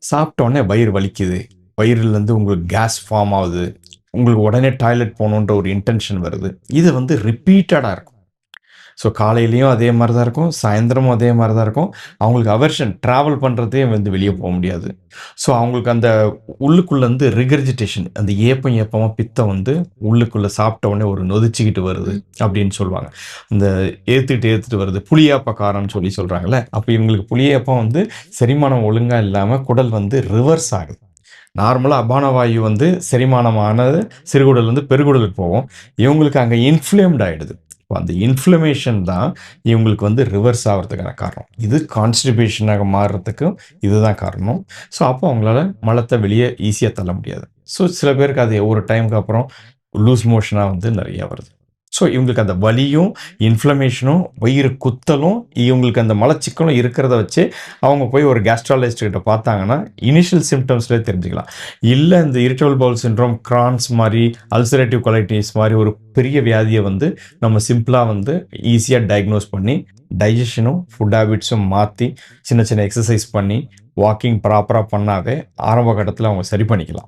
சாப்பிட்ட உடனே வயிறு வலிக்குது. வயிறுலேருந்து உங்களுக்கு கேஸ் ஃபார்ம் ஆகுது. உங்களுக்கு உடனே டாய்லெட் போகணுன்ற ஒரு இன்டென்ஷன் வருது. இது வந்து ரிப்பீட்டடா இருக்கும். ஸோ காலையிலயும் அதே மாரி தான் இருக்கும். சாயந்திரமும் அதே மாரி தான் இருக்கும். அவங்களுக்கு அவர்ஷன் டிராவல் பண்றதே வந்து வெளிய போ முடியாது. ஸோ அவங்களுக்கு அந்த உள்ளுக்குள்ள இருந்து ரிகர்ஜிடேஷன் அந்த ஏப்பம் ஏப்பமா பித்தம் வந்து உள்ளுக்குள்ள சாப்பிட்ட உடனே ஒரு நொதிச்சுக்கிட்டு வருது அப்படின்னு சொல்லுவாங்க. அந்த ஏத்துட்டு வருது. புளியாப்ப காரம்னு சொல்லி சொல்றாங்கல்ல. அப்ப இவங்களுக்கு புளியாப்பம் வந்து செரிமானம் ஒழுங்கா இல்லாம குடல் வந்து ரிவர்ஸ் ஆகுது. நார்மலா அபான வாயு வந்து செரிமானமானது சிறுகுடல்லேருந்து பெருகுடலுக்கு போகும். இவங்களுக்கு அங்க இன்ஃப்ளேம்ட் ஆயிடுது. அந்த இன்ஃப்ளமேஷன் தான் இவங்களுக்கு வந்து ரிவர்ஸ் ஆகுறதுக்கான காரணம். இது கான்ஸ்டிபேஷனாக மாறுறதுக்கும் இதுதான் காரணம். ஸோ அப்போ அவங்களால மலத்த வெளிய ஈஸியா தள்ள முடியாது. ஸோ சில பேருக்கு அது ஒரு டைம்க்கு அப்புறம் லூஸ் மோஷனா வந்து நெறைய வருது. ஸோ இவங்களுக்கு அந்த வலியும், இன்ஃப்ளமேஷனும், வயிறு குத்தலும், இவங்களுக்கு அந்த மலச்சிக்கலும் இருக்கிறத வச்சு அவங்க போய் ஒரு கேஸ்ட்ராலஜிஸ்ட் கிட்ட பார்த்தாங்கன்னா, இனிஷியல் சிம்ப்டம்ஸ்லயே தெரிஞ்சுக்கலாம். இல்ல இந்த இரிட்டபிள் பவுல் சிண்ட்ரோம், கிரான்ஸ் மாரி, அல்சரேட்டிவ் கொலைட்டிஸ் மாரி ஒரு பெரிய வியாதிய வந்து நம்ம சிம்பிளா வந்து ஈஸியா டயக்னோஸ் பண்ணி, டைஜஷனும், ஃபுட் ஹேபிட்ஸும் மாத்தி, சின்ன சின்ன எக்சர்சைஸ் பண்ணி, வாக்கிங் ப்ராப்பரா பண்ணாவே ஆரம்ப கட்டத்தில அவங்க சரி பண்ணிக்கலாம்.